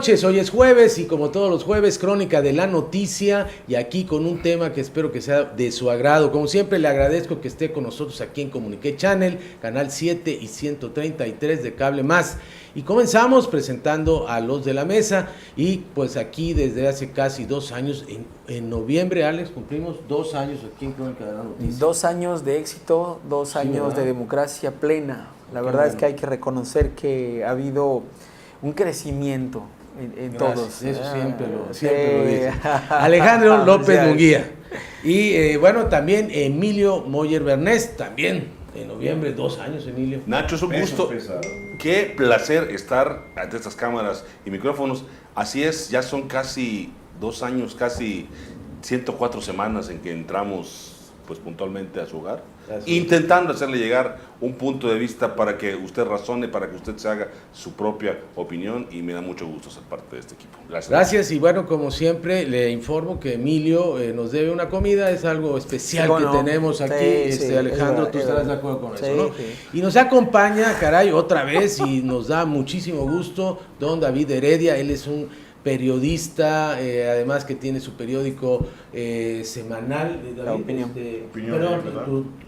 noches, hoy es jueves y como todos los jueves, crónica de la noticia y aquí con un tema que espero que sea de su agrado. Como siempre le agradezco que esté con nosotros aquí en Comuniqué Channel, canal 7 y 133 de Cable Más. Y comenzamos presentando a los de la mesa y pues aquí desde hace casi 2 años, en noviembre, Alex, cumplimos 2 años aquí en Crónica de la Noticia. 2 años de éxito, 2 años ¿verdad? de democracia plena. La verdad es que hay que reconocer que ha habido un crecimiento en todos. Eso siempre lo dice. Alejandro López Munguía. Y bueno, también Emilio Moller Bernés, también en noviembre, 2 años, Emilio. Nacho, es un gusto. Qué placer estar ante estas cámaras y micrófonos. Así es, ya son casi 2 años, casi 104 semanas en que entramos pues puntualmente a su hogar, intentando hacerle llegar un punto de vista para que usted razone, para que usted se haga su propia opinión, y me da mucho gusto ser parte de este equipo. Gracias. Gracias, y bueno, como siempre, le informo que Emilio nos debe una comida, es algo especial que tenemos aquí, Alejandro, tú estarás de acuerdo con eso, ¿no? Sí. Y nos acompaña, caray, otra vez, y nos da muchísimo gusto, don David Heredia. Él es un periodista, además que tiene su periódico semanal, David,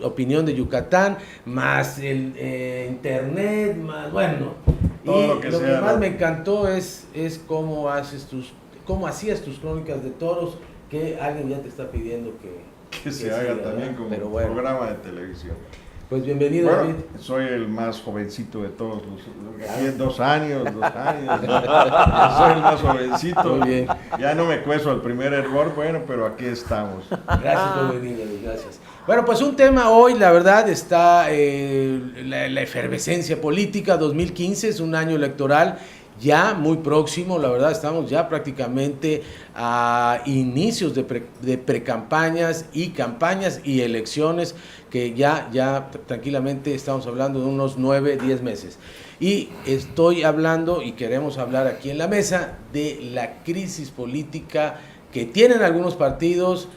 Opinión de Yucatán, más el internet, más bueno, todo y lo que más me encantó es cómo hacías tus crónicas de toros, que alguien ya te está pidiendo que se haga también como programa de televisión. Pues bienvenido, David. Soy el más jovencito de todos los aquí en 2 años. Soy el más jovencito. Muy bien. Ya no me cueso al primer error, bueno, pero aquí estamos. Gracias por venir, David, gracias. Bueno, pues un tema hoy, la verdad, está la efervescencia política. 2015 es un año electoral ya muy próximo, la verdad, estamos ya prácticamente a inicios de precampañas y campañas y elecciones, que ya tranquilamente estamos hablando de unos 9-10 meses. Y estoy hablando, y queremos hablar aquí en la mesa, de la crisis política que tienen algunos partidos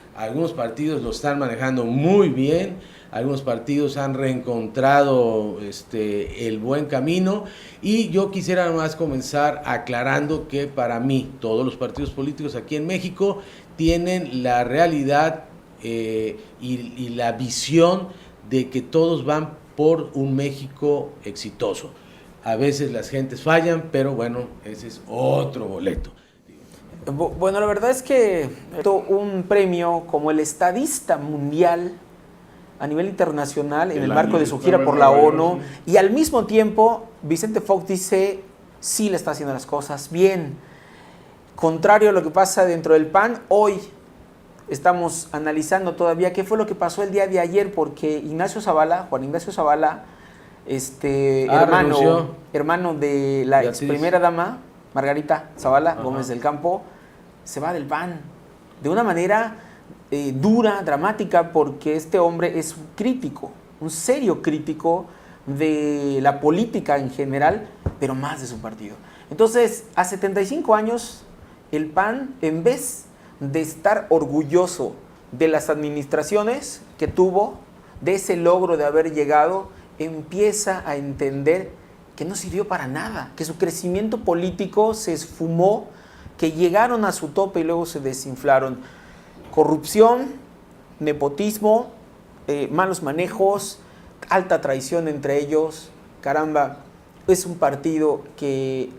lo están manejando muy bien, algunos partidos han reencontrado el buen camino, y yo quisiera nomás comenzar aclarando que para mí todos los partidos políticos aquí en México tienen la realidad y la visión de que todos van por un México exitoso. A veces las gentes fallan, pero bueno, ese es otro boleto. Bueno, la verdad es que un premio como el estadista mundial a nivel internacional en el marco de su gira por la ONU, y al mismo tiempo Vicente Fox dice sí le está haciendo las cosas bien. Contrario a lo que pasa dentro del PAN, hoy estamos analizando todavía qué fue lo que pasó el día de ayer, porque Juan Ignacio Zavala, hermano de la ex primera dama, Margarita Zavala Gómez del Campo, se va del PAN de una manera dura, dramática, porque este hombre es un crítico, un serio crítico de la política en general, pero más de su partido. Entonces, a 75 años, el PAN, en vez de estar orgulloso de las administraciones que tuvo, de ese logro de haber llegado, empieza a entender que no sirvió para nada, que su crecimiento político se esfumó, que llegaron a su tope y luego se desinflaron. Corrupción, nepotismo, malos manejos, alta traición entre ellos. Caramba, es un partido que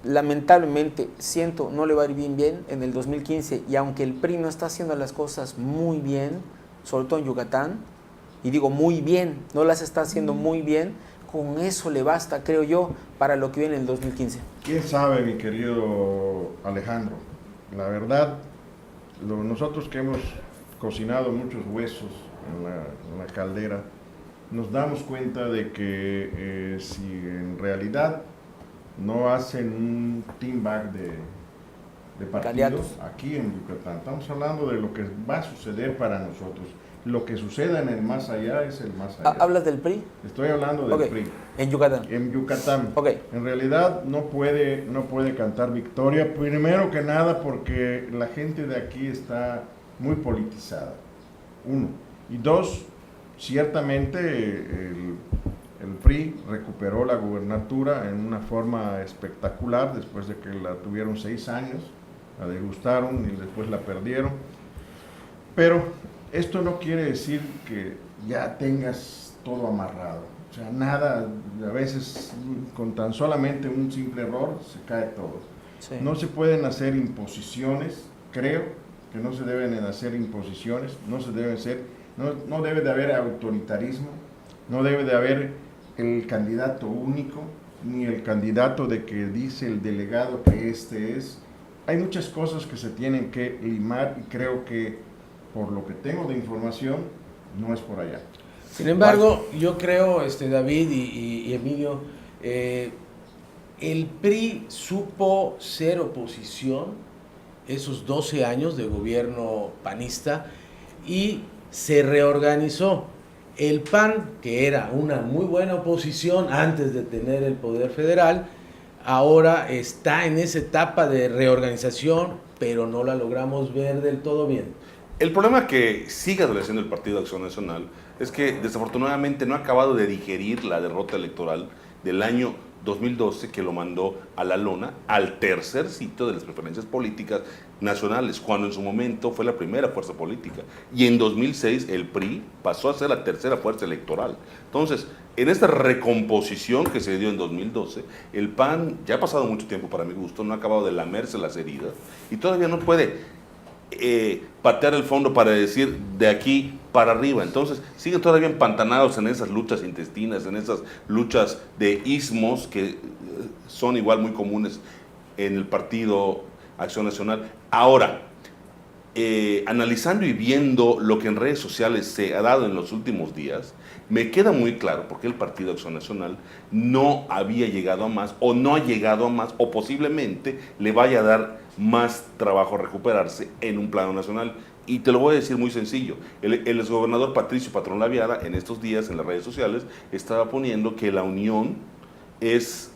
lamentablemente no le va a ir bien en el 2015, y aunque el PRI no está haciendo las cosas muy bien, sobre todo en Yucatán, y digo muy bien, no las está haciendo muy bien, con eso le basta, creo yo, para lo que viene en el 2015. ¿Quién sabe, mi querido Alejandro? La verdad, nosotros que hemos cocinado muchos huesos en la caldera, nos damos cuenta de que si en realidad no hacen un team back de partidos aquí en Yucatán, estamos hablando de lo que va a suceder para nosotros. Lo que suceda en el más allá es el más allá. ¿Hablas del PRI? Estoy hablando del PRI. En Yucatán. En Yucatán. En realidad no puede cantar victoria, primero que nada porque la gente de aquí está muy politizada, 1. Y 2, ciertamente el PRI recuperó la gubernatura en una forma espectacular después de que la tuvieron 6 años, la degustaron y después la perdieron. Pero esto no quiere decir que ya tengas todo amarrado. O sea, nada, a veces con tan solamente un simple error se cae todo. Sí. No se pueden hacer imposiciones, creo que no se deben hacer imposiciones, no debe de haber autoritarismo, no debe de haber el candidato único, ni el candidato de que dice el delegado que este es. Hay muchas cosas que se tienen que limar y creo que, por lo que tengo de información, no es por allá. Sin embargo, yo creo, David y Emilio, el PRI supo ser oposición esos 12 años de gobierno panista y se reorganizó. El PAN, que era una muy buena oposición antes de tener el poder federal, ahora está en esa etapa de reorganización, pero no la logramos ver del todo bien. El problema que sigue adoleciendo el Partido de Acción Nacional es que desafortunadamente no ha acabado de digerir la derrota electoral del año 2012 que lo mandó a la lona, al tercer sitio de las preferencias políticas nacionales, cuando en su momento fue la primera fuerza política. Y en 2006 el PRI pasó a ser la tercera fuerza electoral. Entonces, en esta recomposición que se dio en 2012, el PAN, ya ha pasado mucho tiempo para mi gusto, no ha acabado de lamerse las heridas y todavía no puede patear el fondo para decir de aquí para arriba. Entonces siguen todavía empantanados en esas luchas intestinas, en esas luchas de ismos que son igual muy comunes en el Partido Acción Nacional. Ahora, analizando y viendo lo que en redes sociales se ha dado en los últimos días, me queda muy claro por qué el Partido Acción Nacional no había llegado a más, o no ha llegado a más, o posiblemente le vaya a dar más trabajo recuperarse en un plano nacional. Y te lo voy a decir muy sencillo. El exgobernador Patricio Patrón Laviada en estos días en las redes sociales estaba poniendo que la unión es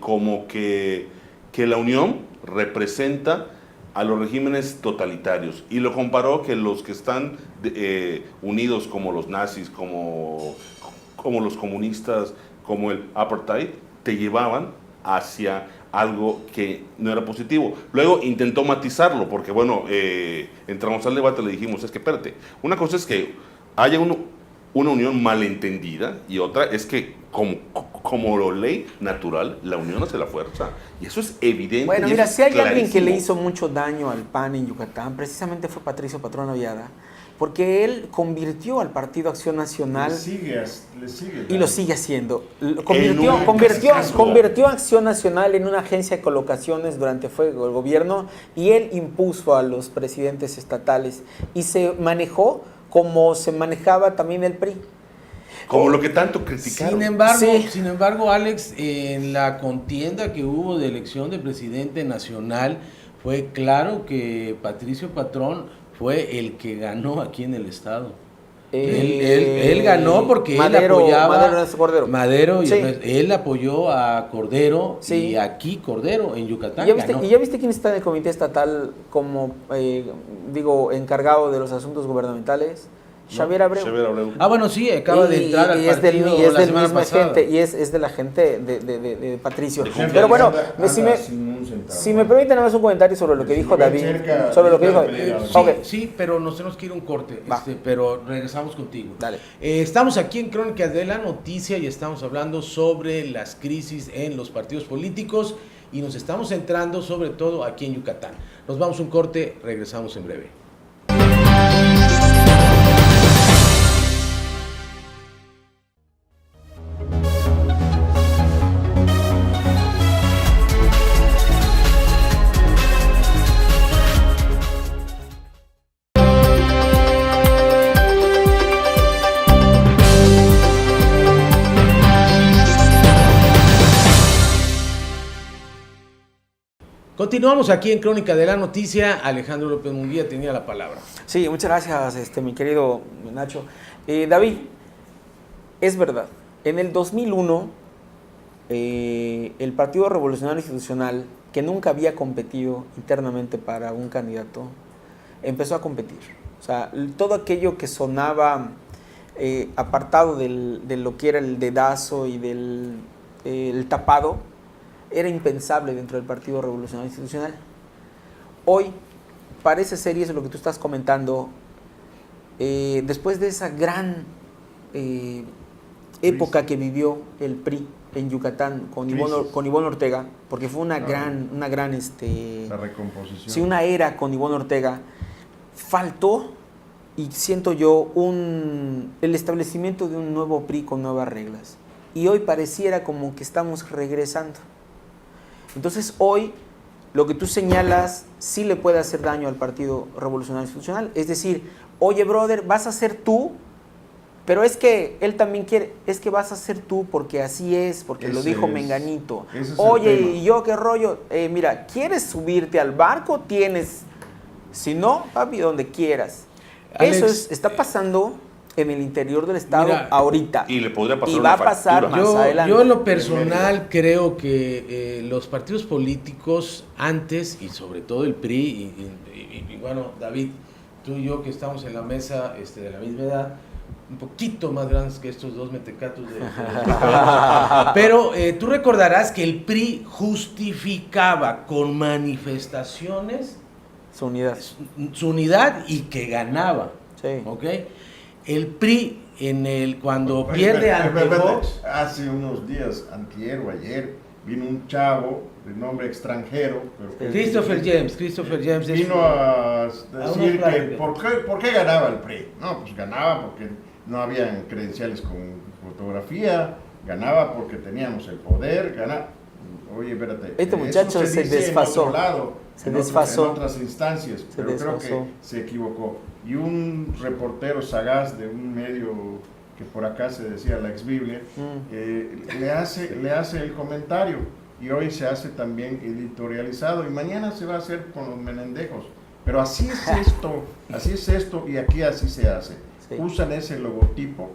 como que la unión representa a los regímenes totalitarios, y lo comparó que los que están unidos como los nazis, como los comunistas, como el apartheid, te llevaban hacia algo que no era positivo. Luego intentó matizarlo, porque bueno, entramos al debate, le dijimos, es que espérate, una cosa es que haya una unión malentendida, y otra es que como ley natural, la unión hace la fuerza, y eso es evidente. Bueno, y mira, eso si hay es alguien que le clarísimo. hizo mucho daño al PAN en Yucatán, precisamente fue Patricio Patrón Laviada, porque él convirtió al Partido Acción Nacional Le sigue y lo sigue haciendo. cascazo. Convirtió a Acción Nacional en una agencia de colocaciones durante el gobierno, y él impuso a los presidentes estatales y se manejó como se manejaba también el PRI. Como lo que tanto criticaron. Sin embargo, Alex, en la contienda que hubo de elección de presidente nacional, fue claro que Patricio Patrón fue el que ganó aquí en el estado. Él ganó porque él apoyaba Madero, Sí. él apoyó a Cordero, Sí. y aquí Cordero en Yucatán ganó. ¿Y ya viste quién está en el comité estatal como, encargado de los asuntos gubernamentales? Xavier Abreu. Xavier Abreu. Ah, bueno, sí, acaba de entrar al partido y es la del semana misma pasada. gente, y es de la gente de Patricio. Siempre Pero bueno, anda si me sin un centavo. permiten nada más un comentario sobre lo que dijo David. cerca, Sobre lo que dijo. cerca, Ok. Sí, pero nos tenemos que ir a un corte, Va. pero regresamos contigo. Dale. Estamos aquí en Crónicas de la Noticia y estamos hablando sobre las crisis en los partidos políticos y nos estamos centrando sobre todo aquí en Yucatán. Nos vamos a un corte, regresamos en breve. Continuamos aquí en Crónica de la Noticia. Alejandro López Munguía tenía la palabra. Sí, muchas gracias, mi querido Nacho. David, es verdad, en el 2001, el Partido Revolucionario Institucional, que nunca había competido internamente para un candidato, empezó a competir. O sea, todo aquello que sonaba apartado de lo que era el dedazo y del el tapado, era impensable dentro del Partido Revolucionario Institucional. Hoy parece ser, y eso es lo que tú estás comentando, después de esa gran época que vivió el PRI en Yucatán con Ivonne Ortega, porque fue una gran la recomposición. Sí, una era con Ivonne Ortega, faltó, y siento yo, el establecimiento de un nuevo PRI con nuevas reglas. Y hoy pareciera como que estamos regresando. Entonces hoy lo que tú señalas sí le puede hacer daño al Partido Revolucionario Institucional. Es decir, oye, brother, vas a ser tú, pero es que él también quiere, es que vas a ser tú porque así es, porque lo dijo Menganito. Oye, ¿y yo qué rollo? Mira, ¿quieres subirte al barco? Tienes. Si no, papi, donde quieras. Alex, eso está pasando en el interior del Estado ahorita. Y le podría pasar y va a pasar más adelante. Yo en lo personal creo que los partidos políticos antes, y sobre todo el PRI, y bueno, David, tú y yo que estamos en la mesa de la misma edad, un poquito más grandes que estos dos metecatos pero tú recordarás que el PRI justificaba con manifestaciones su unidad y que ganaba. Sí. ¿Ok? El PRI cuando pierde ante Vox. Hace unos días, antier o ayer, vino un chavo de nombre extranjero, pero Christopher James vino a decir que ¿por qué ganaba el PRI? No, pues ganaba porque no habían credenciales con fotografía, ganaba porque teníamos el poder, ganaba. Oye, espérate. Este muchacho se desfasó. En otras instancias, pero creo que se equivocó. Y un reportero sagaz de un medio que por acá se decía la ex Biblia, le hace el comentario, y hoy se hace también editorializado, y mañana se va a hacer con los menendejos. Pero así es esto, y aquí así se hace. Sí. Usan ese logotipo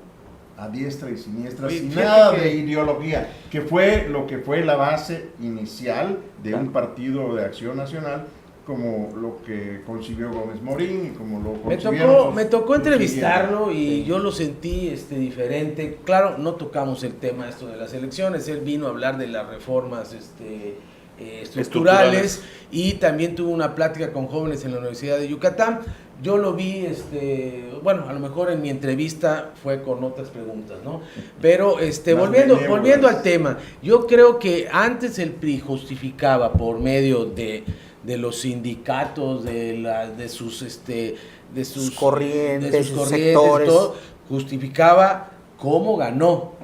a diestra y siniestra, sin nada de ideología, que fue lo que fue la base inicial de un partido de acción nacional, como lo que concibió Gómez Morín, y como lo concibieron me tocó entrevistarlo y yo lo sentí diferente. Claro, no tocamos el tema de las elecciones, él vino a hablar de las reformas estructurales y también tuvo una plática con jóvenes en la Universidad de Yucatán. Yo lo vi, a lo mejor en mi entrevista fue con otras preguntas, ¿no? Pero volviendo al tema, yo creo que antes el PRI justificaba por medio de los sindicatos, de sus corrientes, sectores, todo, justificaba cómo ganó.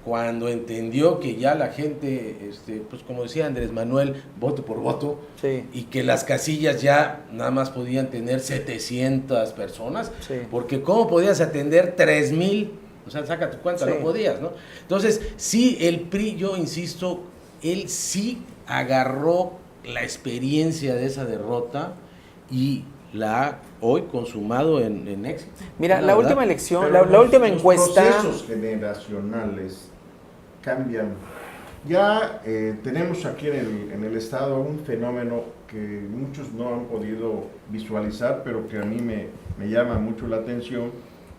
Cuando entendió que ya la gente, pues como decía Andrés Manuel, voto por voto, sí, y que las casillas ya nada más podían tener 700 personas, sí, porque ¿cómo podías atender 3,000? O sea, saca tu cuenta, sí, no podías, ¿no? Entonces, sí, el PRI, yo insisto, él sí agarró la experiencia de esa derrota y la ha hoy consumado en éxito. Mira, la última elección, la última encuesta... Los procesos generacionales cambian. Ya tenemos aquí en el Estado un fenómeno que muchos no han podido visualizar, pero que a mí me llama mucho la atención,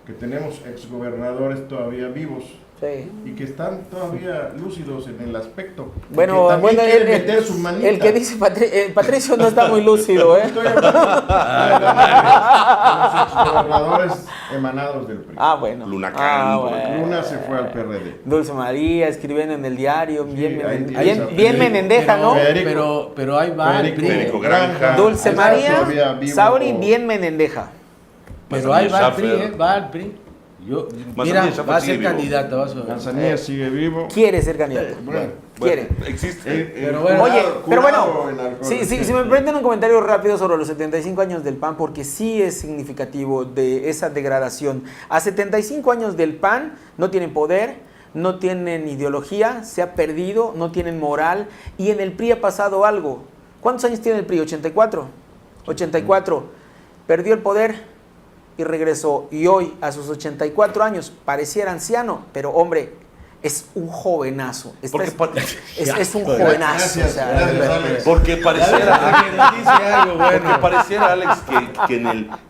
que tenemos exgobernadores todavía vivos. Sí. Y que están todavía lúcidos en el aspecto. Bueno, el que dice Patricio no está muy lúcido, ¿eh? Estoy hablando de los exgobernadores emanados del PRI. Ah, bueno. Luna se fue al PRD. Dulce María, escribiendo en el diario, bien menendeja, ¿no? Pero ahí va el PRI. Federico Granja. Dulce María, Sauri, bien menendeja. Pero ahí va el PRI. Mira, va a ser candidata. Manzanilla sigue vivo. Quiere ser candidato. Quiere. Existe. Pero bueno, si me permiten un comentario rápido sobre los 75 años del PAN, porque sí es significativo de esa degradación. A 75 años del PAN no tienen poder, no tienen ideología, se ha perdido, no tienen moral, y en el PRI ha pasado algo. ¿Cuántos años tiene el PRI? 84. Perdió el poder y regresó, y hoy a sus 84 años pareciera anciano, pero hombre, es un jovenazo. Es un jovenazo. Porque pareciera, Alex,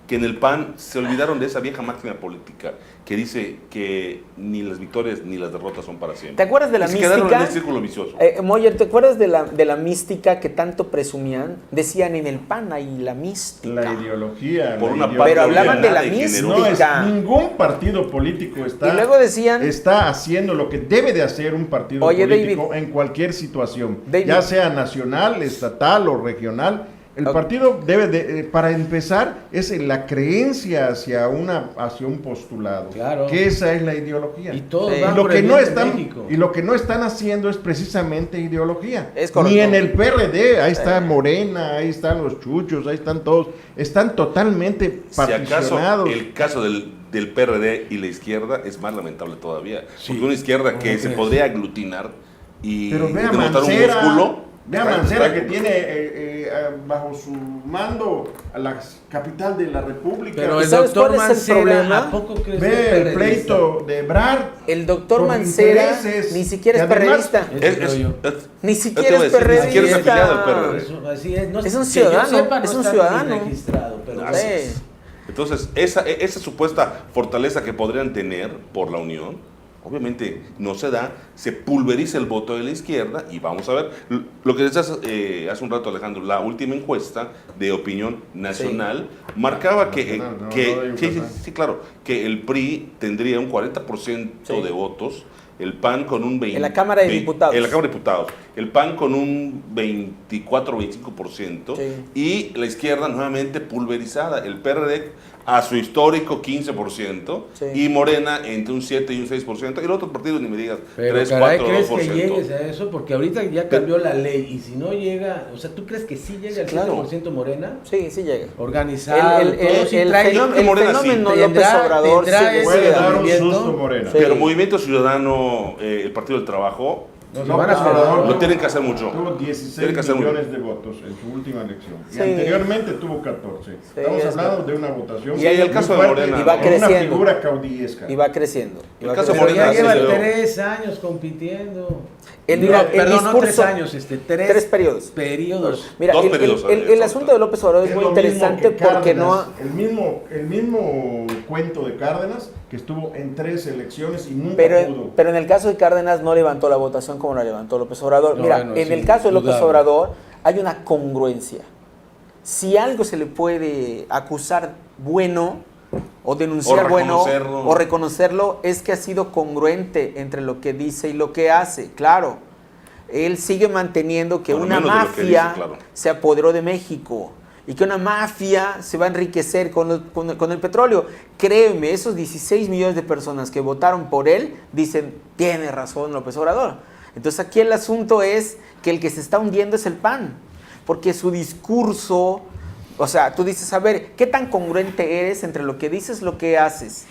que que en el PAN se olvidaron de esa vieja máquina política que dice que ni las victorias ni las derrotas son para siempre. ¿Te acuerdas de la Se mística? quedaron en el círculo vicioso. Moyer, ¿te acuerdas de la mística que tanto presumían? Decían, en el PAN hay la mística. La ideología. Por la una ideología. parte Pero hablaban de la ordenada y mística. No es, ningún partido político Y luego decían, está haciendo lo que debe de hacer un partido Oye, político David, en cualquier situación, David, ya sea nacional, estatal o regional. El partido debe de, para empezar, es la creencia hacia un postulado, Claro. que esa es la ideología. Y todos Sí. van Y lo por que el no bien de están México. y lo que no están haciendo es precisamente ideología. Es correcto. Ni en el PRD, ahí está Morena, ahí están los chuchos, ahí están todos, están totalmente Si acaso particionados. el caso del PRD y la izquierda es más lamentable todavía. Sí. Porque una izquierda ¿Cómo que se crees? podría aglutinar y Pero vea demostrar un Mancera, músculo. vea Mancera que tiene bajo su mando a la capital de la República. Pero ¿Y el sabes doctor cuál es el Mancera, problema? ¿a poco crees que es Ve el periodista? pleito de Ebrard. el doctor por Mancera intereses, ni siquiera es que además- perredista. Eso creo yo. Ni yo te siquiera voy a es decir, ni siquiera es perredista. afiliado al PRD. Eso, así es. No, Es un que yo ciudadano, sepa, no es un está ciudadano. ni registrado, pero Así Sí. es. Entonces, esa supuesta fortaleza que podrían tener por la unión, obviamente no se da, se pulveriza el voto de la izquierda y vamos a ver, lo que decías hace un rato, Alejandro, la última encuesta de opinión nacional marcaba Nacional, no, que no de Yucatán. sí, claro, que el PRI tendría un 40% Sí. de votos, el PAN con un 20%. En la Cámara de Diputados. En la Cámara de Diputados. El PAN con un 24-25%. Sí. Y la izquierda nuevamente pulverizada. El PRD a su histórico 15%. Sí. Y Morena entre un 7 y un 6%. Y los otros partidos ni me digas, Pero 3, caray, 4, ¿crees 2%. que llegues a eso? Porque ahorita ya cambió la ley y si no llega, o sea, ¿tú crees que sí llega al Claro. 7% Morena? Sí, sí llega. Organizado, El todo, sí trae- fenómeno, el Morena sí. fenómeno López Tendrá- Obrador tendrá sí ese Puede dar un movimiento. susto Morena. Sí. Pero Movimiento Ciudadano, el Partido del Trabajo, Nos López van a Obrador joder. lo tienen que hacer mucho. Tuvo Tiene 16 que hacer millones de votos en su última elección. Y Sí. anteriormente tuvo 14. Estamos es hablando verdad. de una votación Y ahí el muy caso de fuerte, Morena, Y va ¿no? con una creciendo. figura caudillesca. Y va creciendo. y El va caso Pero creciendo. Morena ya sí lleva se dio. 3 años compitiendo. Mira, el Perdón, no discurso- 3 años, tres periodos. Periodos. Mira, Dos el, periodos, el asunto de López Obrador es Es muy lo mismo interesante que porque no... Cárdenas, el mismo cuento de Cárdenas, que estuvo en 3 elecciones y nunca pudo. Pero en el caso de Cárdenas no levantó la votación como la levantó López Obrador. No, Mira, bueno, en sí, el caso de López dudable. Obrador hay una congruencia. Si algo se le puede acusar bueno o denunciar O bueno reconocerlo. o reconocerlo, es que ha sido congruente entre lo que dice y lo que hace. Claro, él sigue manteniendo que Por lo una menos de lo que mafia dice, claro. se apoderó de México y que una mafia se va a enriquecer con el petróleo. Créeme, esos 16 millones de personas que votaron por él dicen, tiene razón López Obrador. Entonces aquí el asunto es que el que se está hundiendo es el PAN, porque su discurso, o sea, tú dices, a ver, ¿qué tan congruente eres entre lo que dices y lo que haces?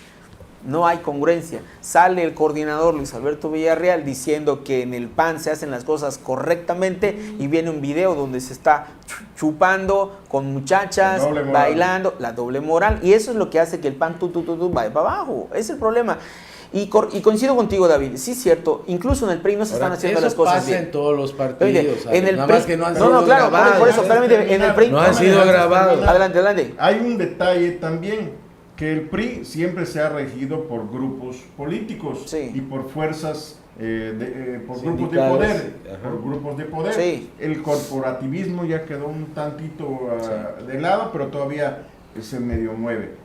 No hay congruencia. Sale el coordinador Luis Alberto Villarreal diciendo que en el PAN se hacen las cosas correctamente y viene un video donde se está chupando con muchachas, La doble moral. bailando, la doble moral. Y eso es lo que hace que el PAN vaya para abajo. Es el problema. Y coincido contigo, David. Sí, es cierto. Incluso en el PRI no se están Ahora, haciendo eso las cosas pasa bien. en todos los Oye, partidos. ¿sabes? en el Nada PRI, más que no han no, sido claro, grabados. por eso, espérame, en el PRI No han sido grabados. Adelante, adelante. Hay un detalle también, que el PRI siempre se ha regido por grupos políticos Sí. y por fuerzas, por grupos de Sindicales, poder. ajá. Por grupos de poder. Sí. El corporativismo ya quedó un tantito de lado, pero todavía se medio mueve.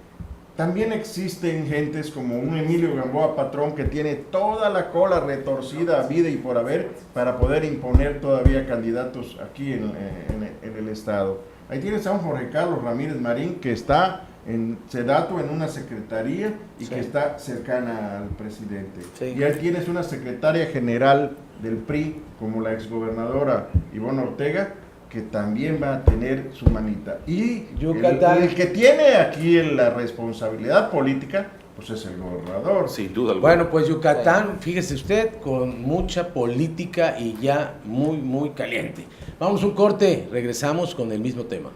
También existen gentes como un Emilio Gamboa Patrón que tiene toda la cola retorcida a vida y por haber para poder imponer todavía candidatos aquí en el estado. Ahí tienes a un Jorge Carlos Ramírez Marín que está en Sedato en una secretaría y Sí. que está cercana al presidente. Sí. Y ahí tienes una secretaria general del PRI como la exgobernadora Ivonne Ortega, que también va a tener su manita. Y Yucatán. el que tiene aquí la responsabilidad política, pues es el gobernador. Sin duda alguna. Bueno, pues Yucatán, fíjese usted, con mucha política y ya muy, muy caliente. Vamos a un corte, regresamos con el mismo tema.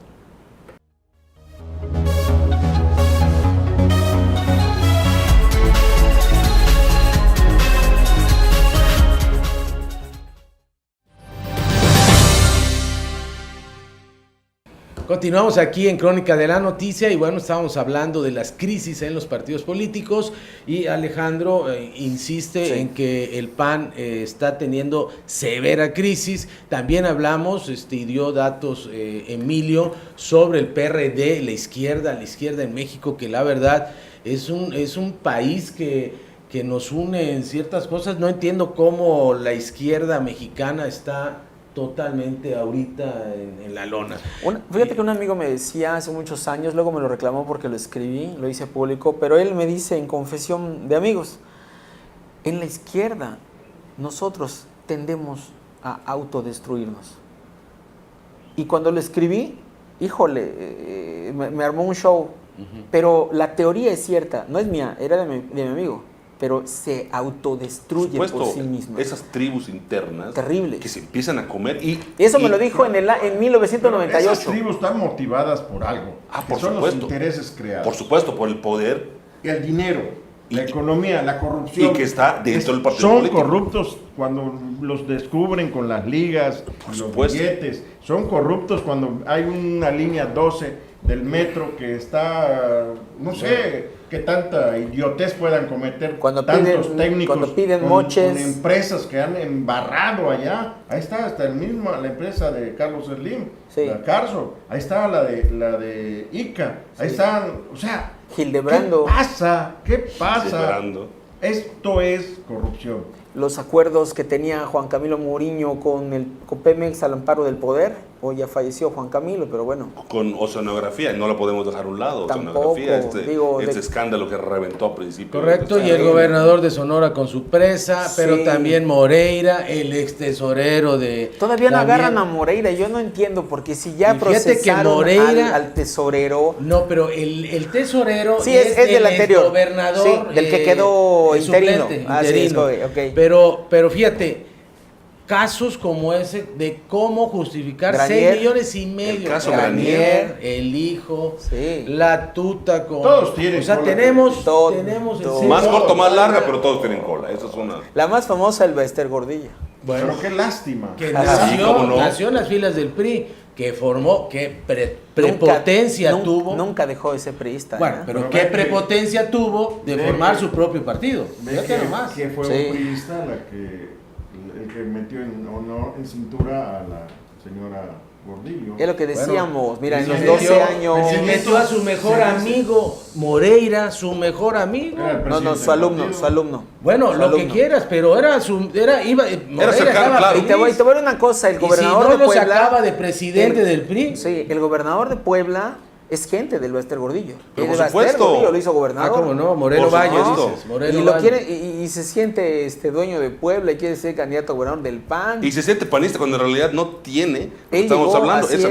Continuamos aquí en Crónica de la Noticia y bueno, estábamos hablando de las crisis en los partidos políticos y Alejandro insiste en que el PAN está teniendo severa crisis. También hablamos, y dio datos Emilio sobre el PRD, la izquierda en México, que la verdad es un país que nos une en ciertas cosas. No entiendo cómo la izquierda mexicana está totalmente ahorita en la lona. Fíjate que un amigo me decía hace muchos años, luego me lo reclamó porque lo escribí, lo hice público, pero él me dice en confesión de amigos, en la izquierda nosotros tendemos a autodestruirnos. Y cuando lo escribí, híjole, me armó un show, pero la teoría es cierta, no es mía, era de mi amigo. Pero se autodestruye por sí misma. Esas tribus internas terribles que se empiezan a comer eso me lo dijo en 1998. Esas tribus están motivadas por algo. Por son supuesto. Los intereses creados. Por supuesto, por el poder. El dinero, la economía, la corrupción. Y que está dentro del partido político. Son corruptos cuando los descubren con las ligas, los billetes. Son corruptos cuando hay una línea 12 del metro que está, no sé qué tanta idiotez puedan cometer cuando tantos técnicos cuando piden moches. Con empresas que han embarrado allá. Ahí está hasta la empresa de Carlos Slim, la Carso, ahí está la de Ica, ahí están, o sea, Hildebrando. ¿Qué pasa? Hildebrando. Esto es corrupción. Los acuerdos que tenía Juan Camilo Mourinho con Pemex al amparo del poder. Hoy ya falleció Juan Camilo, pero bueno. Con oceanografía, no la podemos dejar a un lado. Tampoco, Oceanografía, escándalo que reventó a principio. Correcto, y el gobernador de Sonora con su presa, pero también Moreira, el ex tesorero de... Todavía no agarran a Moreira, yo no entiendo, porque si ya procesaron Moreira, al tesorero... No, pero el tesorero es del anterior, gobernador, del que quedó interino. interino. Okay. Pero fíjate, casos como ese de cómo justificar Granier, 6 millones y medio. El caso Granier, el hijo, la tuta con... Todos tienen cola. tenemos El más corto, más larga, pero todos tienen cola. Eso es una... La más famosa, el Bester Gordillo. Bueno, pero qué lástima. Que nació en las filas del PRI, que formó, qué prepotencia tuvo. Nunca dejó de ser priista. Bueno, pero qué prepotencia tuvo de formar su propio partido. Que fue un priista el que metió en cintura a la señora Gordillo. Es lo que decíamos, mira, en los 12 años... Se metió a su mejor amigo, Moreira, su mejor amigo. No, su alumno. Bueno, lo que quieras, pero era cercano, y te voy a decir una cosa, el gobernador de Puebla... lo sacaba de presidente del PRI. Sí, el gobernador de Puebla... es gente del Bester Gordillo. Pero el por supuesto. Gordillo lo hizo gobernador. ¿Cómo no? Moreno Valle, dices. Y se siente dueño de Puebla y quiere ser candidato a gobernador del PAN. Y se siente panista cuando en realidad no tiene, estamos hablando, esa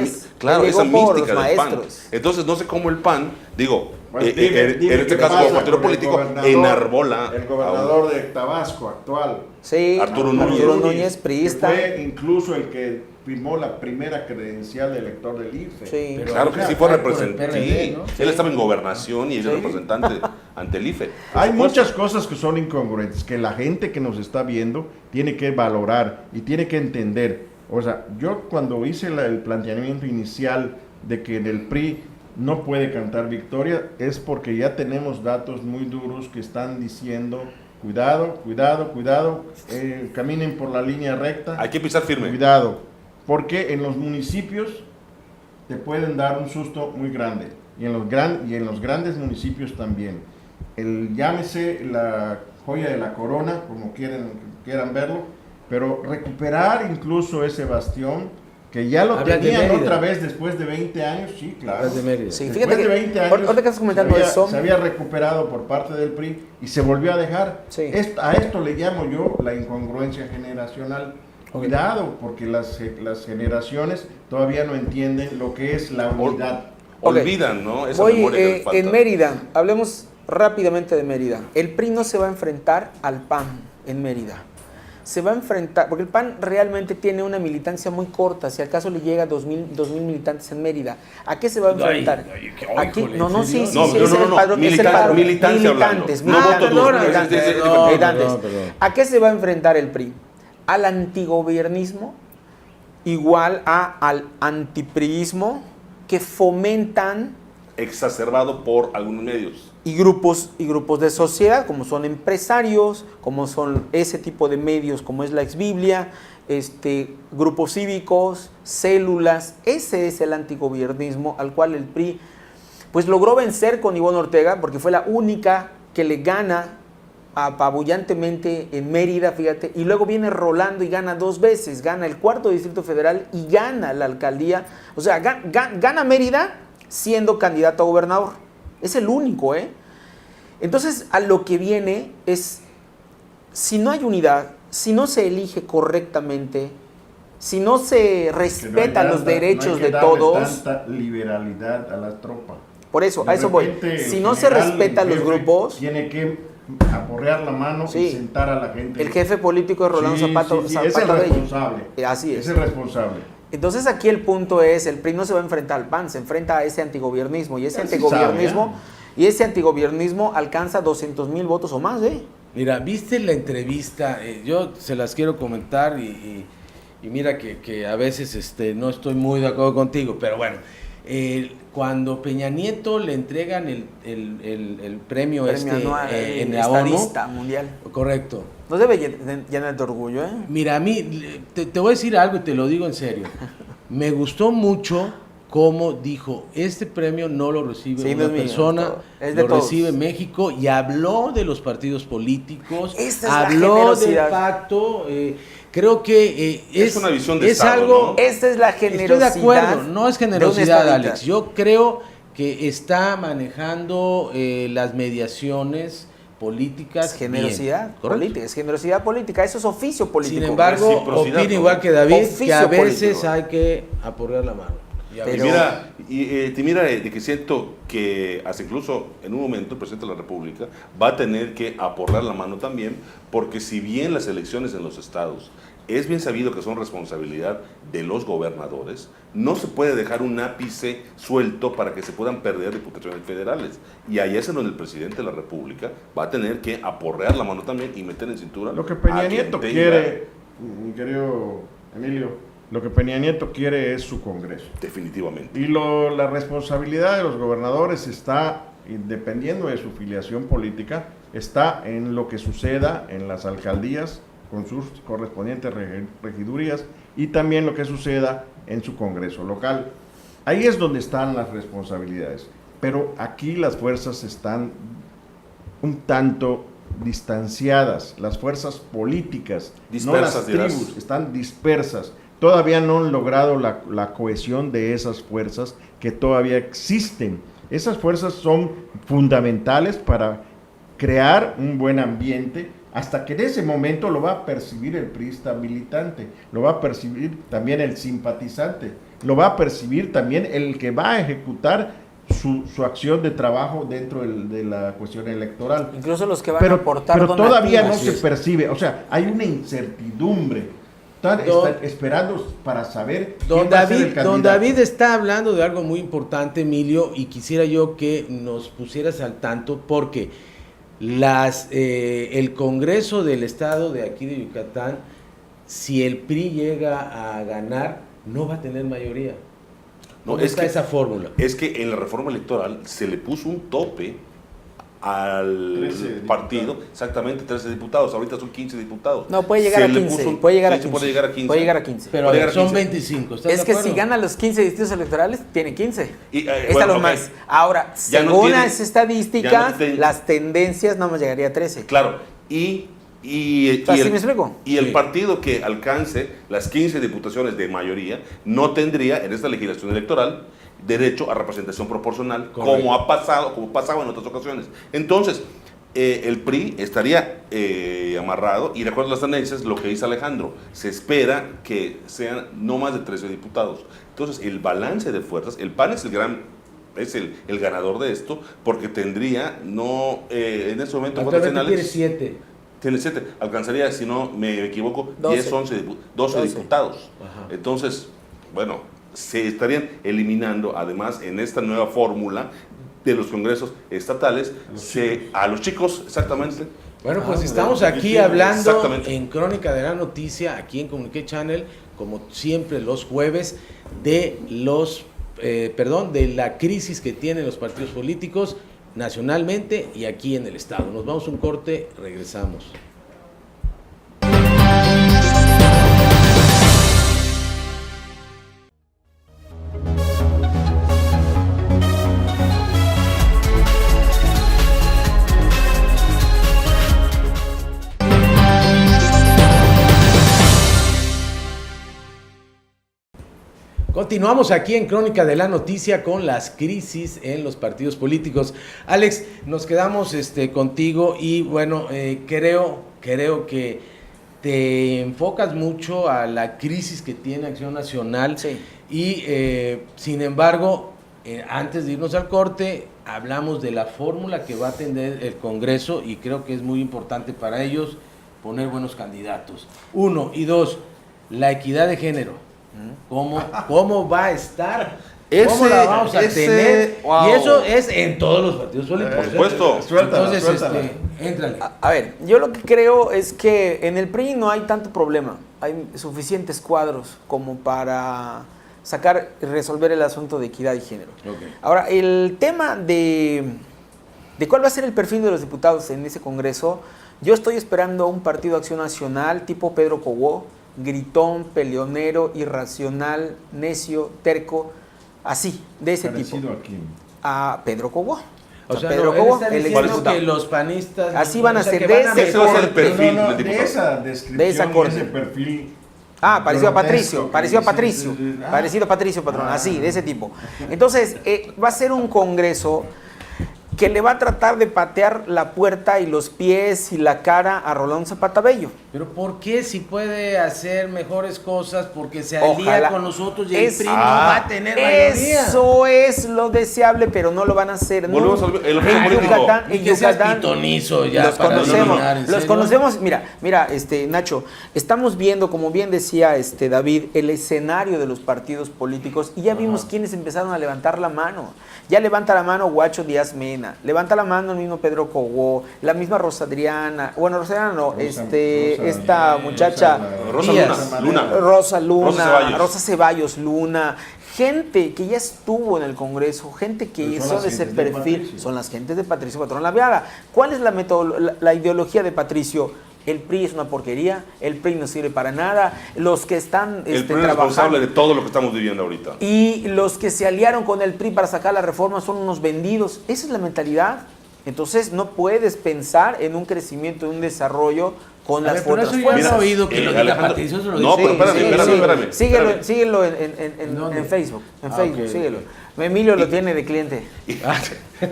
mística del PAN. Entonces no sé cómo el PAN, en este caso como partido político, enarbola. El gobernador de Tabasco actual. Sí, Arturo Núñez, priista. Fue incluso el que firmó la primera credencial de elector del IFE. Sí. Pero claro que sí fue representante. ¿no? Él estaba en gobernación y es el representante ante el IFE. Hay muchas cosas que son incongruentes, que la gente que nos está viendo tiene que valorar y tiene que entender. O sea, yo cuando hice el planteamiento inicial de que del PRI no puede cantar victoria, es porque ya tenemos datos muy duros que están diciendo... Cuidado, caminen por la línea recta. Hay que pisar firme. Cuidado, porque en los municipios te pueden dar un susto muy grande. Y en los grandes municipios también. Llámese la joya de la corona, como quieran verlo, pero recuperar incluso ese bastión, que ya lo tenían otra vez después de 20 años, sí, claro. Sí, después de 20 años ahorita que estás comentando se había recuperado por parte del PRI y se volvió a dejar. Sí. A esto le llamo yo la incongruencia generacional. Cuidado, porque las generaciones todavía no entienden lo que es la unidad. Olvidan, ¿no? Esa Voy memoria que les falta. en Mérida, hablemos rápidamente de Mérida. El PRI no se va a enfrentar al PAN en Mérida. Se va a enfrentar, porque el PAN realmente tiene una militancia muy corta, si acaso le llega a 2,000 militantes en Mérida. ¿A qué se va a enfrentar? Aquí, militantes. ¿A qué se va a enfrentar el PRI? Al antigobiernismo, igual al antipriismo, que fomentan exacerbado por algunos medios. Y grupos de sociedad, como son empresarios, como son ese tipo de medios, como es la Exbiblia, grupos cívicos, células. Ese es el antigobiernismo al cual el PRI pues logró vencer con Ivonne Ortega, porque fue la única que le gana apabullantemente en Mérida, fíjate, y luego viene rolando y gana 2 veces, gana el 4º Distrito Federal y gana la alcaldía, o sea, gana Mérida siendo candidato a gobernador, es el único, Entonces, a lo que viene es, si no hay unidad, si no se elige correctamente, si no se respeta los derechos de todos, tanta liberalidad a la tropa. Por eso, a eso voy, si no se respeta a los grupos, tiene que aporrear la mano y sentar a la gente. El jefe político de Rolando Zapato, es el responsable. Así es. Es el responsable. Entonces aquí el punto es, el PRI no se va a enfrentar al PAN, se enfrenta a ese antigobiernismo, y ese antigobiernismo alcanza 200,000 votos o más, Mira, ¿viste la entrevista? Yo se las quiero comentar y mira que a veces no estoy muy de acuerdo contigo, pero bueno, cuando Peña Nieto le entregan el premio anual, en la ONU, estadista mundial. Correcto. No debe llenar de orgullo, Mira, a mí, te voy a decir algo y te lo digo en serio. Me gustó mucho cómo dijo, este premio no lo recibe una persona, lo recibe México, y habló de los partidos políticos, habló del pacto. Creo que es una visión de Estado, algo. ¿No? Esta es la generosidad. Estoy de acuerdo, no es generosidad, Alex. Yo creo que está manejando las mediaciones políticas. Es generosidad bien, política, es generosidad política, eso es oficio político. Sin embargo, opino igual que David, que a veces político. Hay que aporrear la mano. Pero... mira, de que siento que hasta incluso en un momento el presidente de la República va a tener que aporrear la mano también, porque si bien las elecciones en los estados es bien sabido que son responsabilidad de los gobernadores, no se puede dejar un ápice suelto para que se puedan perder diputaciones federales. Y ahí es en donde el presidente de la República va a tener que aporrear la mano también y meter en cintura. Lo que Peña Nieto quiere, mi querido Emilio, lo que Peña Nieto quiere es su Congreso. Definitivamente. Y la responsabilidad de los gobernadores está, dependiendo de su filiación política, está en lo que suceda en las alcaldías con sus correspondientes regidurías y también lo que suceda en su Congreso local. Ahí es donde están las responsabilidades. Pero aquí las fuerzas están un tanto distanciadas, las fuerzas políticas, dispersas, no las tribus, están dispersas. Todavía no han logrado la cohesión de esas fuerzas que todavía existen. Esas fuerzas son fundamentales para crear un buen ambiente, hasta que en ese momento lo va a percibir el priista militante, lo va a percibir también el simpatizante, lo va a percibir también el que va a ejecutar su acción de trabajo dentro de la cuestión electoral. Incluso los que van a aportar pero donativos. Todavía no se percibe, o sea, hay una incertidumbre. Están esperando para saber quién va a ser el candidato. Don David está hablando de algo muy importante, Emilio, y quisiera yo que nos pusieras al tanto, porque el Congreso del Estado de aquí de Yucatán, si el PRI llega a ganar, no va a tener mayoría. No, está esa fórmula. Es que en la reforma electoral se le puso un tope al partido, exactamente 13 diputados, ahorita son 15 diputados. No, puede llegar a 15, puede llegar a 15. Puede llegar a 15. Pero son 25. Es que si gana los 15 distritos electorales, tiene 15. Más. Ahora, según las estadísticas, las tendencias no más llegaría a 13. Claro, ¿sí me explico? Y el partido que alcance las 15 diputaciones de mayoría no tendría en esta legislación electoral derecho a representación proporcional, como pasaba en otras ocasiones. Entonces, el PRI estaría amarrado, y de acuerdo a las tendencias, lo que dice Alejandro, se espera que sean no más de 13 diputados. Entonces, el balance de fuerzas, el PAN es el ganador de esto, porque tendría, en ese momento, tiene 7. Tiene 7, alcanzaría, si no me equivoco, 10, 12 diputados. Ajá. Entonces, bueno, se estarían eliminando, además, en esta nueva fórmula de los congresos estatales, a los chicos, exactamente. Bueno, pues estamos aquí hablando en Crónica de la Noticia, aquí en Comunique Channel, como siempre los jueves, de los de la crisis que tienen los partidos políticos nacionalmente y aquí en el Estado. Nos vamos a un corte, regresamos. Continuamos aquí en Crónica de la Noticia con las crisis en los partidos políticos. Alex, nos quedamos contigo y bueno, creo que te enfocas mucho a la crisis que tiene Acción Nacional. Sí. Y sin embargo, antes de irnos al corte, hablamos de la fórmula que va a atender el Congreso y creo que es muy importante para ellos poner buenos candidatos. 1 y 2, la equidad de género. ¿Cómo va a estar? ¿Cómo la vamos a tener? Wow. Y eso es en todos los partidos políticos. Por supuesto. Entonces, éntrale. A ver, yo lo que creo es que en el PRI no hay tanto problema. Hay suficientes cuadros como para sacar y resolver el asunto de equidad y género. Okay. Ahora, el tema de cuál va a ser el perfil de los diputados en ese Congreso, yo estoy esperando un partido de Acción Nacional tipo Pedro Cobó, gritón, peleonero, irracional, necio, terco, así, de ese Parecido tipo. a quién. A Pedro Cobó. O sea, Pedro no, él Cobó, está el diciendo exdiputado. que los panistas... Así van a ser que de van a ese Ese va a ser el corte. perfil No, del de diputado. esa descripción, De esa corte. ese perfil. Parecido a Patricio, grotesco, parecido a que Patricio, dices, parecido a Patricio, patrón, así, de ese tipo. Entonces, va a ser un Congreso que le va a tratar de patear la puerta y los pies y la cara a Rolón Zapata Bello. Pero ¿por qué si puede hacer mejores cosas? Porque se alía Ojalá. con nosotros y el Es- PRI no va a tener mayoría. Eso es lo deseable, pero no lo van a hacer. Volvemos nunca. al objetivo político. Y En que seas Yucatán, pitonizo ya los para conocemos, dominar, ¿en los serio? conocemos. Mira, Nacho, estamos viendo, como bien decía David, el escenario de los partidos políticos y ya vimos quiénes empezaron a levantar la mano. Ya levanta la mano Guacho Díaz Mena, levanta la mano el mismo Pedro Cogó, la misma Rosa Adriana, bueno, Rosa Adriana no, esta muchacha Rosa Díaz. Luna. Rosa Luna, Ceballos. Rosa Ceballos Luna, gente que ya estuvo en el Congreso, gente que Pero son son las de ese gentes de perfil, Patricio. son las gentes de Patricio Patrón Laviaga. ¿Cuál es la ideología de Patricio? El PRI es una porquería, el PRI no sirve para nada, los que están El PRI es trabajando responsable de todo lo que estamos viviendo ahorita. y los que se aliaron con el PRI para sacar la reforma son unos vendidos. Esa es la mentalidad. Entonces no puedes pensar en un crecimiento, en un desarrollo con A las ver, pero otras eso yo no he fuerzas. oído que lo diga Alejandro, Patricio, eso lo no, dice. pero espérame. Síguelo en ¿Dónde? Facebook, Ah, Facebook, ok, síguelo. ok. Emilio lo tiene de cliente.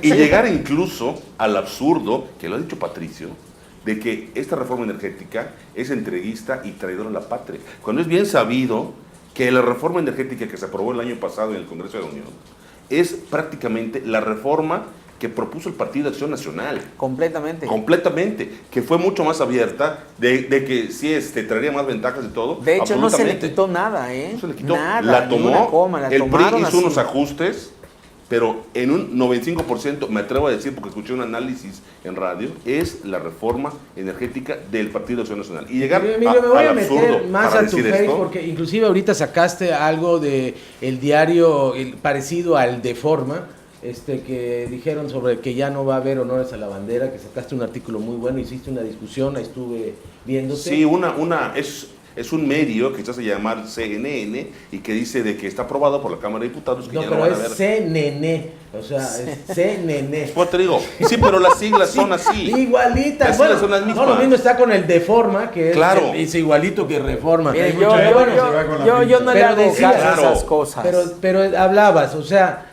Y llegar incluso al absurdo, que lo ha dicho Patricio, de que esta reforma energética es entreguista y traidora a la patria. Cuando es bien sabido que la reforma energética que se aprobó el año pasado en el Congreso de la Unión es prácticamente la reforma que propuso el Partido de Acción Nacional. Completamente. Completamente, que fue mucho más abierta, de que sí traería más ventajas y todo. De hecho, no se le absolutamente. quitó nada, ¿eh? No se le quitó. Nada, La ni tomó, una coma, la el PRI tomaron hizo así. unos ajustes, pero en un 95%, me atrevo a decir, porque escuché un análisis en radio, es la reforma energética del Partido de Acción Nacional. Y llegar Emilio, me voy a al meter absurdo más para a tu decir face esto, porque inclusive ahorita sacaste algo de el diario parecido al de Forma, que dijeron sobre que ya no va a haber honores a la bandera, que sacaste un artículo muy bueno, hiciste una discusión, ahí estuve viéndote. sí, es un medio que se hace llamar CNN y que dice de que está aprobado por la Cámara de Diputados que No, ya pero no van a es haber. CNN, o sea, es CNN. Pues te digo, sí, pero las siglas son así. Igualitas. Las Bueno, siglas son las no, mismas. lo mismo está con el de Forma, que es, Claro. es igualito que Reforma. Mire, Hay yo, mucha yo, gente que yo- se va con la yo- yo no le Pero hago decía- caso a Claro. esas cosas. Pero hablabas, o sea,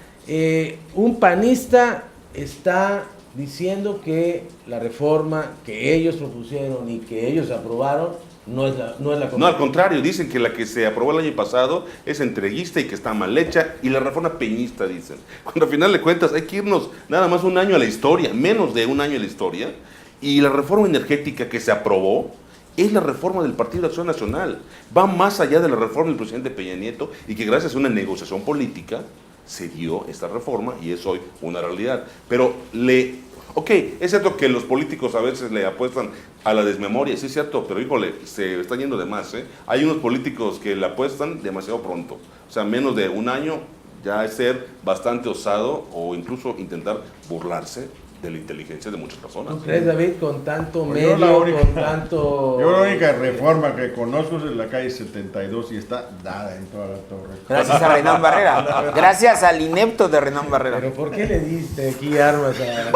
un panista está diciendo que la reforma que ellos propusieron y que ellos aprobaron no es la No, al correcta. contrario, dicen que la que se aprobó el año pasado es entreguista y que está mal hecha, y la reforma peñista, dicen. Cuando al final de cuentas hay que irnos nada más un año a la historia, menos de un año a la historia, y la reforma energética que se aprobó es la reforma del Partido de Acción Nacional. Va más allá de la reforma del presidente Peña Nieto, y que gracias a una negociación política se dio esta reforma y es hoy una realidad. Pero ok, es cierto que los políticos a veces le apuestan a la desmemoria, sí es cierto, pero híjole, se están yendo de más, ¿eh? Hay unos políticos que le apuestan demasiado pronto, o sea, menos de un año Ya es ser bastante osado o incluso intentar burlarse de la inteligencia de muchas personas. ¿Tú crees, David, con tanto Yo medio, la única- con tanto... Yo la única reforma que conozco es en la calle 72 y está dada en toda la torre. Gracias a Renan Barrera. Gracias al inepto de Renan Barrera. ¿Pero por qué le diste aquí armas a...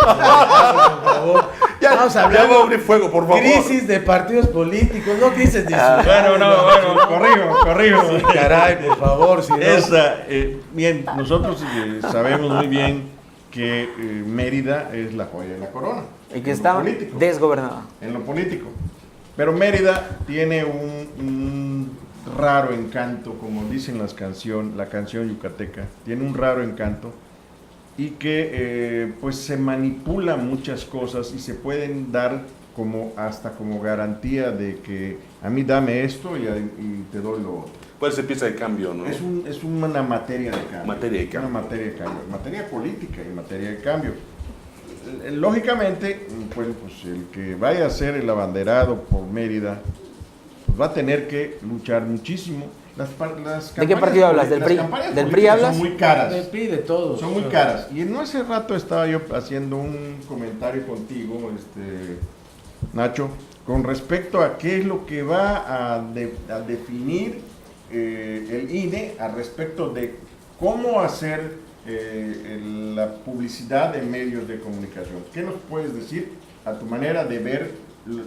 por favor? Vamos a hablar Ya va a abrir fuego, por favor. crisis de partidos políticos, no crisis de Corrijo. Sí, caray, por favor, si no... Bien, nosotros sabemos muy bien que Mérida es la joya de la corona. Y que en está lo político, desgobernada. en lo político. Pero Mérida tiene un raro encanto, como dicen la canción yucateca, tiene un raro encanto y que pues se manipula muchas cosas y se pueden dar hasta como garantía de que a mí dame esto y te doy lo otro. Puede ser pieza de cambio, ¿no? Es una materia de cambio. Materia de cambio. Una materia de cambio. Materia política y materia de cambio. Lógicamente, pues el que vaya a ser el abanderado por Mérida, pues va a tener que luchar muchísimo. ¿De qué partido hablas? ¿Del PRI? ¿Del PRI hablas? Son muy caras. Le pide todo. Son muy caras. Y no hace rato estaba yo haciendo un comentario contigo, Nacho, con respecto a qué es lo que va a definir el INE al respecto de cómo hacer la publicidad en medios de comunicación. ¿Qué nos puedes decir a tu manera de ver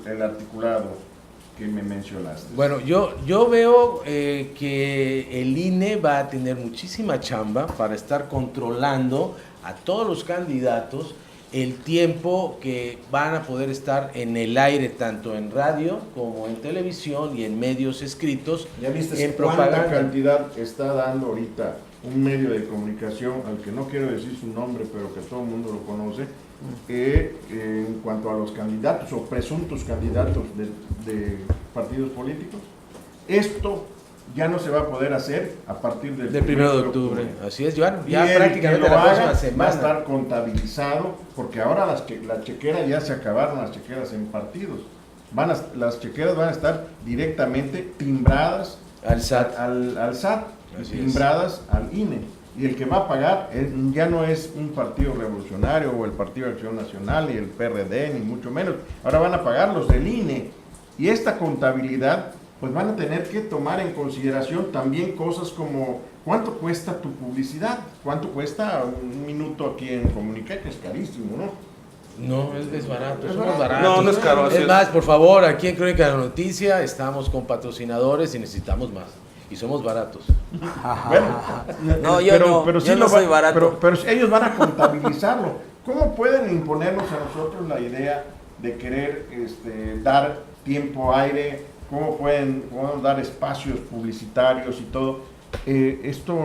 el articulado que me mencionaste? Bueno, yo veo que el INE va a tener muchísima chamba para estar controlando a todos los candidatos el tiempo que van a poder estar en el aire, tanto en radio como en televisión y en medios escritos. ¿Ya viste en cuánta propaganda cantidad está dando ahorita un medio de comunicación, al que no quiero decir su nombre, pero que todo el mundo lo conoce, en cuanto a los candidatos o presuntos candidatos de partidos políticos? Esto ya no se va a poder hacer a partir del 1 de octubre. Así es, ya Y el prácticamente que lo la próxima haga va a semana. estar contabilizado, porque ahora la chequera ya se acabaron, las chequeras en partidos. Las chequeras van a estar directamente timbradas Al SAT. al SAT, Así timbradas al INE. Y el que va a pagar ya no es un partido revolucionario o el Partido de Acción Nacional ni el PRD, ni mucho menos. Ahora van a pagar los del INE. Y esta contabilidad, pues van a tener que tomar en consideración también cosas como cuánto cuesta tu publicidad, cuánto cuesta un minuto aquí en Comunica, que es carísimo, ¿no? No, es barato, Es somos barato. baratos. No, no es caro, así Es es. más, por favor, aquí en Crónica de la Noticia estamos con patrocinadores y necesitamos más. Y somos baratos. Bueno, No, yo no, yo no soy barato. Pero ellos van a contabilizarlo. ¿Cómo pueden imponernos a nosotros la idea de querer dar tiempo aire? ¿Cómo podemos dar espacios publicitarios y todo? Esto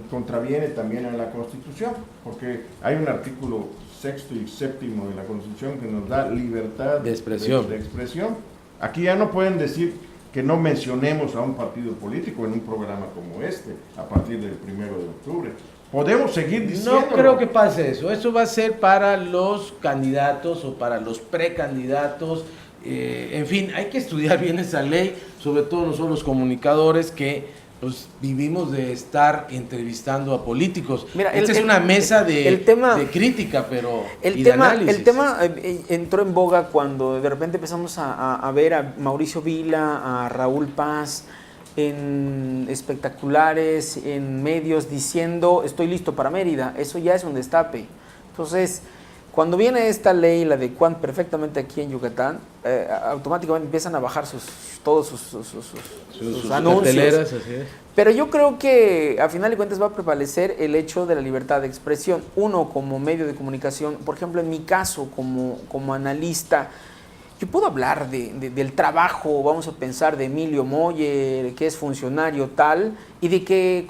contraviene también a la Constitución, porque hay un artículo 6º y 7º de la Constitución que nos da libertad De expresión. de expresión. Aquí ya no pueden decir que no mencionemos a un partido político en un programa como este, a partir del 1 de octubre. Podemos seguir diciendo. No creo que pase eso. Eso va a ser para los candidatos o para los precandidatos. En fin, hay que estudiar bien esa ley, sobre todo nosotros los comunicadores que pues, vivimos de estar entrevistando a políticos. Mira, Esta es una mesa de crítica, pero El y de tema análisis. entró en boga cuando de repente empezamos a ver a Mauricio Vila, a Raúl Paz en espectaculares, en medios diciendo estoy listo para Mérida. Eso ya es un destape. Entonces, cuando viene esta ley, la de Cuan perfectamente aquí en Yucatán, automáticamente empiezan a bajar todos sus anuncios. carteleras, así es. Pero yo creo que a final de cuentas va a prevalecer el hecho de la libertad de expresión. Uno como medio de comunicación, por ejemplo en mi caso como analista, yo puedo hablar del trabajo, vamos a pensar, de Emilio Moller, que es funcionario tal, y de que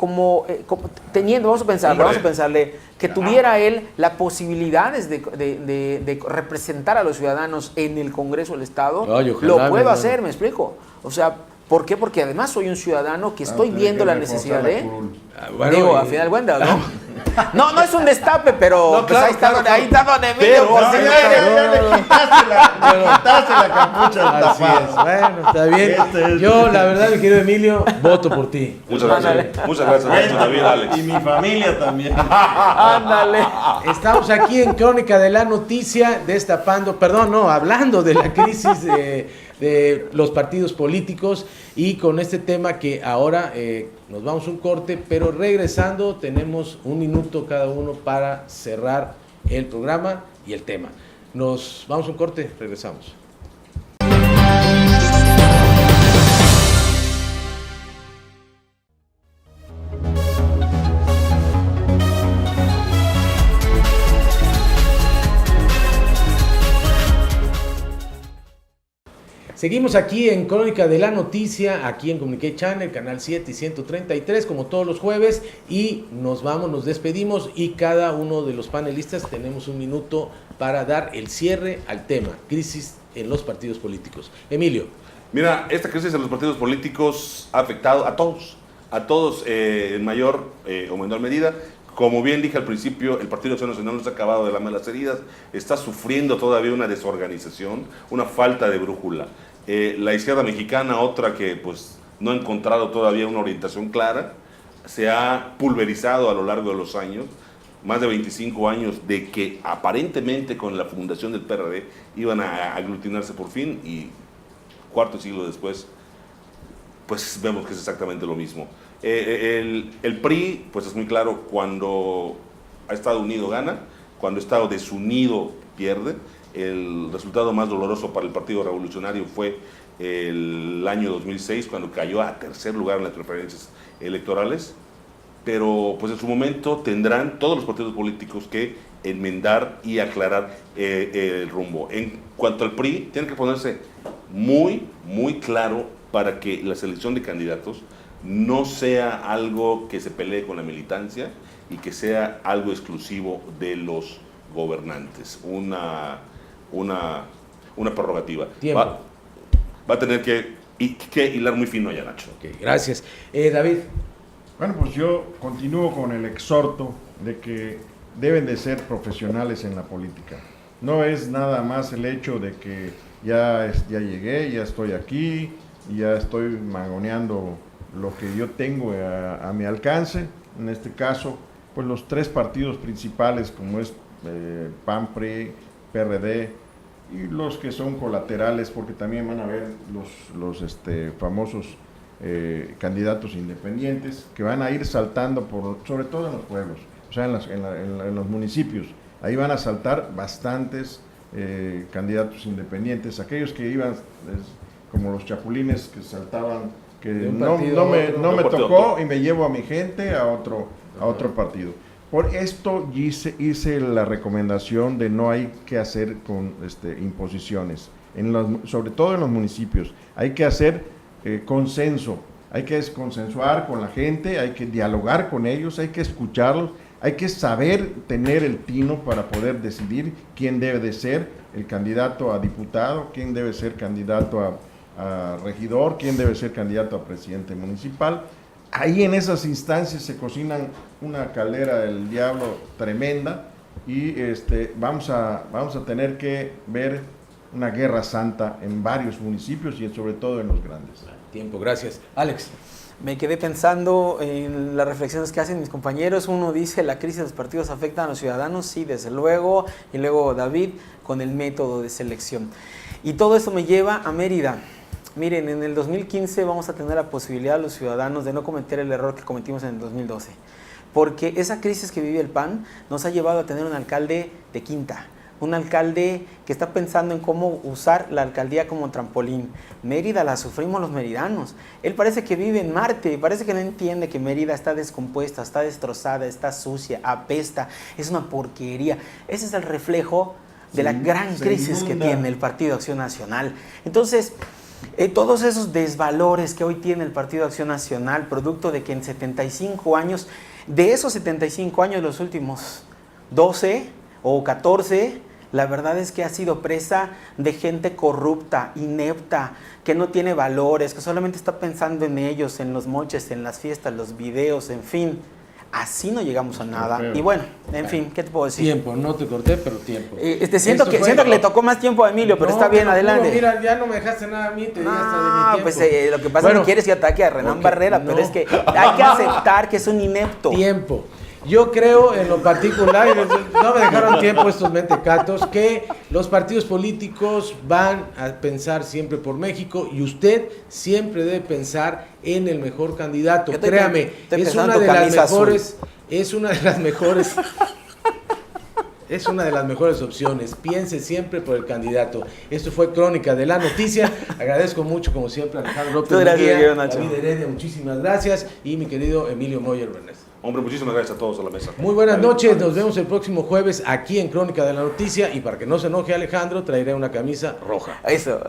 teniendo, vamos a pensarle, que tuviera él las posibilidades de representar a los ciudadanos en el Congreso del Estado, Ay, ojalá, lo puedo ¿no? hacer, ¿me explico? O sea, ¿por qué? Porque además soy un ciudadano que estoy viendo la necesidad de... Bueno, digo, a final de cuentas, ¿no? No, no es un destape, pero No, claro, ahí está claro, ahí está don Emilio, pero- por No, si ya, quiere. le quitaste la capucha al Así tapado. es, bueno, está bien. Este es- Yo, la verdad, mi querido Emilio, voto por ti. Muchas gracias. Muchas gracias, maestro David, Alex. Y mi familia también. Ándale. Estamos aquí en Crónica de la Noticia, hablando de la crisis de los partidos políticos y con este tema que ahora nos vamos a un corte, pero regresando tenemos un minuto cada uno para cerrar el programa y el tema. Nos vamos a un corte, regresamos. Seguimos aquí en Crónica de la Noticia, aquí en Comunique Channel, Canal 7 y 133, como todos los jueves, y nos despedimos, y cada uno de los panelistas tenemos un minuto para dar el cierre al tema, crisis en los partidos políticos. Emilio. Mira, esta crisis en los partidos políticos ha afectado a todos en mayor o menor medida. Como bien dije al principio, el Partido Acción Nacional no se ha acabado de lamer las heridas, está sufriendo todavía una desorganización, una falta de brújula. La izquierda mexicana, otra que pues no ha encontrado todavía una orientación clara, se ha pulverizado a lo largo de los años, más de 25 años de que aparentemente con la fundación del PRD iban a aglutinarse por fin, y cuarto siglo después pues vemos que es exactamente lo mismo. El PRI, pues es muy claro, cuando ha estado unido gana, cuando ha estado desunido pierde. El resultado más doloroso para el Partido Revolucionario fue el año 2006, cuando cayó a tercer lugar en las preferencias electorales. Pero pues en su momento tendrán todos los partidos políticos que enmendar y aclarar el rumbo. En cuanto al PRI, tiene que ponerse muy claro para que la selección de candidatos no sea algo que se pelee con la militancia y que sea algo exclusivo de los gobernantes, una prerrogativa. Va a tener que hilar muy fino allá, Nacho. Okay, gracias. David. Bueno, pues yo continúo con el exhorto de que deben de ser profesionales en la política. No es nada más el hecho de que ya llegué, ya estoy aquí, ya estoy mangoneando lo que yo tengo a mi alcance. En este caso, pues los tres partidos principales, como es PAN, PRI, PRD, y los que son colaterales, porque también van a haber los famosos candidatos independientes que van a ir saltando, sobre todo en los pueblos, o sea, en los municipios. Ahí van a saltar bastantes candidatos independientes, aquellos que iban como los chapulines que saltaban, que no me tocó y me llevo a mi gente a otro partido. Por esto hice la recomendación de no hay que hacer con imposiciones, sobre todo en los municipios. Hay que hacer consenso, hay que consensuar con la gente, hay que dialogar con ellos, hay que escucharlos, hay que saber tener el tino para poder decidir quién debe de ser el candidato a diputado, quién debe ser candidato a regidor, quién debe ser candidato a presidente municipal. Ahí en esas instancias se cocinan una caldera del diablo tremenda y vamos a tener que ver una guerra santa en varios municipios y sobre todo en los grandes. Tiempo, gracias. Alex. Me quedé pensando en las reflexiones que hacen mis compañeros. Uno dice, la crisis de los partidos afecta a los ciudadanos, sí, desde luego, y luego David con el método de selección. Y todo esto me lleva a Mérida. Miren, en el 2015 vamos a tener la posibilidad los ciudadanos de no cometer el error que cometimos en el 2012, porque esa crisis que vive el PAN nos ha llevado a tener un alcalde de quinta, un alcalde que está pensando en cómo usar la alcaldía como trampolín. Mérida la sufrimos los meridanos. Él parece que vive en Marte, parece que no entiende que Mérida está descompuesta, está destrozada, está sucia, apesta, es una porquería. Ese es el reflejo de la gran crisis que tiene el Partido Acción Nacional. Entonces, todos esos desvalores que hoy tiene el Partido Acción Nacional, producto de que en 75 años, de esos 75 años, los últimos 12 o 14, la verdad es que ha sido presa de gente corrupta, inepta, que no tiene valores, que solamente está pensando en ellos, en los moches, en las fiestas, los videos, en fin. así no llegamos a nada. Pero, Y bueno, en fin, ¿qué te puedo decir? Tiempo, no te corté, pero tiempo. Siento que le tocó más tiempo a Emilio, pero No, está bien, te lo juro, adelante. Mira, ya no me dejaste nada a mí, te digas hasta de mi No, tiempo. pues lo que pasa es que quieres que ataque a Renan Barrera, pero no. es que hay que aceptar que es un inepto. Tiempo. Yo creo en lo particular, y no me dejaron tiempo estos mentecatos, que los partidos políticos van a pensar siempre por México y usted siempre debe pensar en el mejor candidato. Yo estoy Créame, estoy es pensando una en de tu las camisa mejores, es una de las mejores. Es una de las mejores opciones. Piense siempre por el candidato. Esto fue Crónica de la Noticia. Agradezco mucho, como siempre, a Alejandro López Mejía, David Heredia, muchísimas gracias. Y mi querido Emilio Moyer Bernés. Hombre, muchísimas gracias a todos a la mesa. Muy buenas noches. Nos vemos el próximo jueves aquí en Crónica de la Noticia. Y para que no se enoje Alejandro, traeré una camisa roja. Eso.